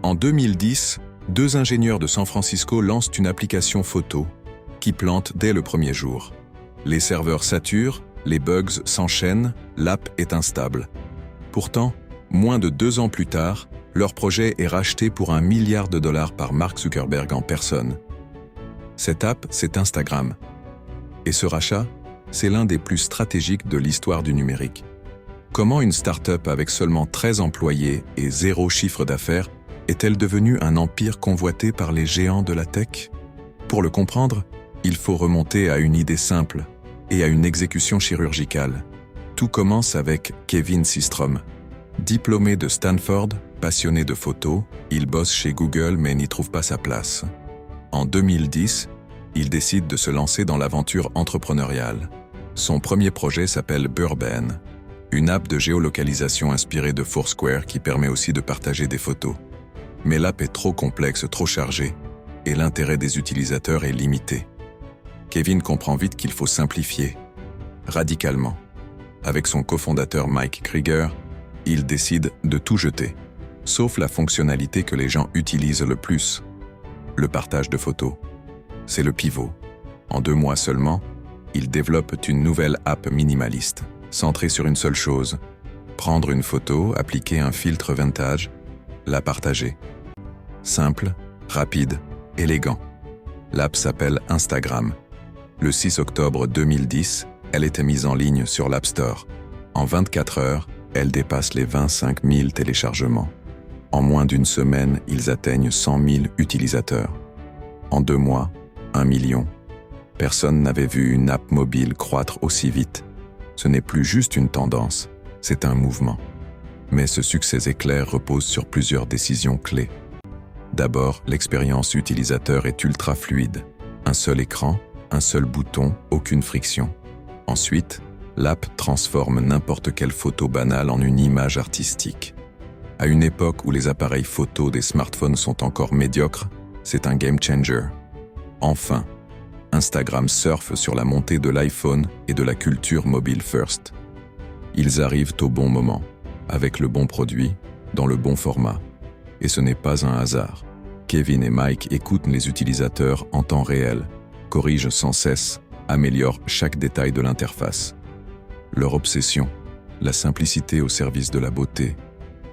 En 2010, deux ingénieurs de San Francisco lancent une application photo qui plante dès le premier jour. Les serveurs saturent, les bugs s'enchaînent, l'app est instable. Pourtant, moins de 2 ans plus tard, leur projet est racheté pour $1 milliard par Mark Zuckerberg en personne. Cette app, c'est Instagram. Et ce rachat, c'est l'un des plus stratégiques de l'histoire du numérique. Comment une start-up avec seulement 13 employés et 0 chiffre d'affaires est-elle devenue un empire convoité par les géants de la tech? Pour le comprendre, il faut remonter à une idée simple et à une exécution chirurgicale. Tout commence avec Kevin Systrom. Diplômé de Stanford, passionné de photos, il bosse chez Google mais n'y trouve pas sa place. En 2010, il décide de se lancer dans l'aventure entrepreneuriale. Son premier projet s'appelle Burban, une app de géolocalisation inspirée de Foursquare qui permet aussi de partager des photos. Mais l'app est trop complexe, trop chargée, et l'intérêt des utilisateurs est limité. Kevin comprend vite qu'il faut simplifier, radicalement. Avec son cofondateur Mike Krieger, il décide de tout jeter, sauf la fonctionnalité que les gens utilisent le plus, le partage de photos. C'est le pivot. En 2 mois seulement, ils développent une nouvelle app minimaliste, centrée sur une seule chose, prendre une photo, appliquer un filtre vintage, la partager. Simple, rapide, élégant. L'app s'appelle Instagram. Le 6 octobre 2010, elle était mise en ligne sur l'App Store. En 24 heures, elle dépasse les 25 000 téléchargements. En moins d'une semaine, ils atteignent 100 000 utilisateurs. En 2 mois, 1 million. Personne n'avait vu une app mobile croître aussi vite. Ce n'est plus juste une tendance, c'est un mouvement. Mais ce succès éclair repose sur plusieurs décisions clés. D'abord, l'expérience utilisateur est ultra fluide. Un seul écran, un seul bouton, aucune friction. Ensuite, l'app transforme n'importe quelle photo banale en une image artistique. À une époque où les appareils photo des smartphones sont encore médiocres, c'est un game changer. Enfin, Instagram surfe sur la montée de l'iPhone et de la culture mobile first. Ils arrivent au bon moment, avec le bon produit, dans le bon format. Et ce n'est pas un hasard. Kevin et Mike écoutent les utilisateurs en temps réel, corrigent sans cesse, améliorent chaque détail de l'interface. Leur obsession, la simplicité au service de la beauté.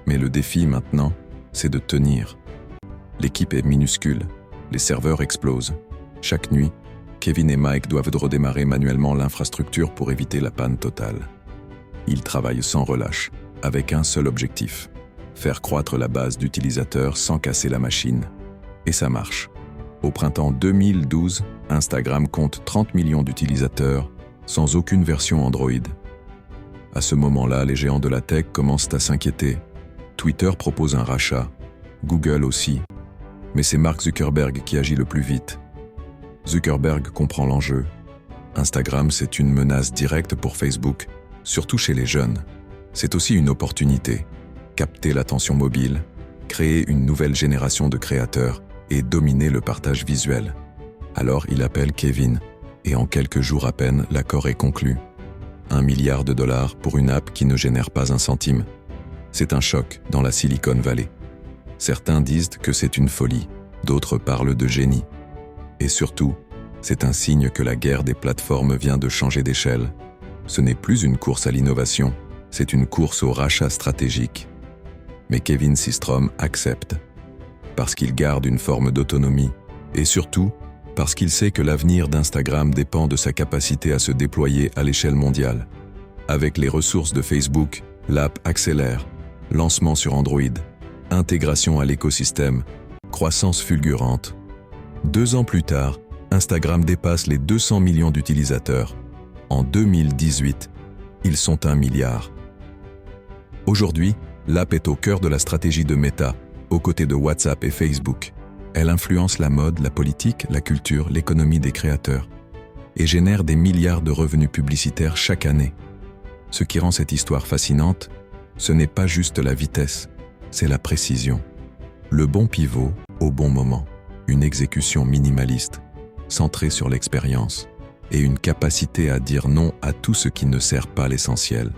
Mais le défi maintenant, c'est de tenir. L'équipe est minuscule, les serveurs explosent. Chaque nuit, Kevin et Mike doivent redémarrer manuellement l'infrastructure pour éviter la panne totale. Ils travaillent sans relâche, avec un seul objectif: faire croître la base d'utilisateurs sans casser la machine. Et ça marche. Au printemps 2012, Instagram compte 30 millions d'utilisateurs, sans aucune version Android. À ce moment-là, les géants de la tech commencent à s'inquiéter. Twitter propose un rachat, Google aussi. Mais c'est Mark Zuckerberg qui agit le plus vite. Zuckerberg comprend l'enjeu. Instagram, c'est une menace directe pour Facebook, surtout chez les jeunes. C'est aussi une opportunité. Capter l'attention mobile, créer une nouvelle génération de créateurs et dominer le partage visuel. Alors il appelle Kevin, et en quelques jours à peine, l'accord est conclu. $1 milliard pour une app qui ne génère pas un centime. C'est un choc dans la Silicon Valley. Certains disent que c'est une folie, d'autres parlent de génie. Et surtout, c'est un signe que la guerre des plateformes vient de changer d'échelle. Ce n'est plus une course à l'innovation, c'est une course au rachat stratégique. Mais Kevin Systrom accepte, parce qu'il garde une forme d'autonomie, et surtout, parce qu'il sait que l'avenir d'Instagram dépend de sa capacité à se déployer à l'échelle mondiale. Avec les ressources de Facebook, l'app accélère, lancement sur Android, intégration à l'écosystème, croissance fulgurante. 2 ans plus tard, Instagram dépasse les 200 millions d'utilisateurs. En 2018, ils sont 1 milliard. Aujourd'hui, l'app est au cœur de la stratégie de Meta, aux côtés de WhatsApp et Facebook. Elle influence la mode, la politique, la culture, l'économie des créateurs et génère des milliards de revenus publicitaires chaque année. Ce qui rend cette histoire fascinante, ce n'est pas juste la vitesse, c'est la précision. Le bon pivot au bon moment, une exécution minimaliste, centrée sur l'expérience et une capacité à dire non à tout ce qui ne sert pas l'essentiel.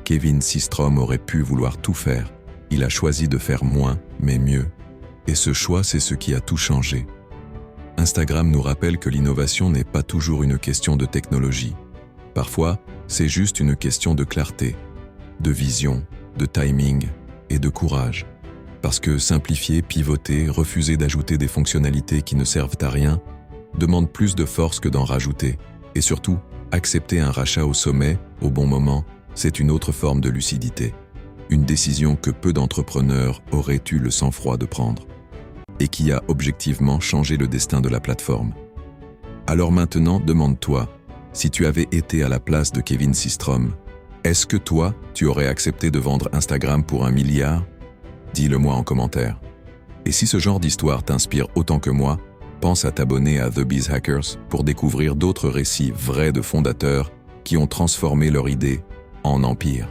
Kevin Systrom aurait pu vouloir tout faire. Il a choisi de faire moins, mais mieux. Et ce choix, c'est ce qui a tout changé. Instagram nous rappelle que l'innovation n'est pas toujours une question de technologie. Parfois, c'est juste une question de clarté, de vision, de timing et de courage. Parce que simplifier, pivoter, refuser d'ajouter des fonctionnalités qui ne servent à rien, demande plus de force que d'en rajouter. Et surtout, accepter un rachat au sommet, au bon moment, c'est une autre forme de lucidité. Une décision que peu d'entrepreneurs auraient eu le sang-froid de prendre. Et qui a objectivement changé le destin de la plateforme. Alors maintenant, demande-toi, si tu avais été à la place de Kevin Systrom, est-ce que toi, tu aurais accepté de vendre Instagram pour 1 milliard? Dis-le-moi en commentaire. Et si ce genre d'histoire t'inspire autant que moi, pense à t'abonner à The Biz Hackers pour découvrir d'autres récits vrais de fondateurs qui ont transformé leur idée en empire.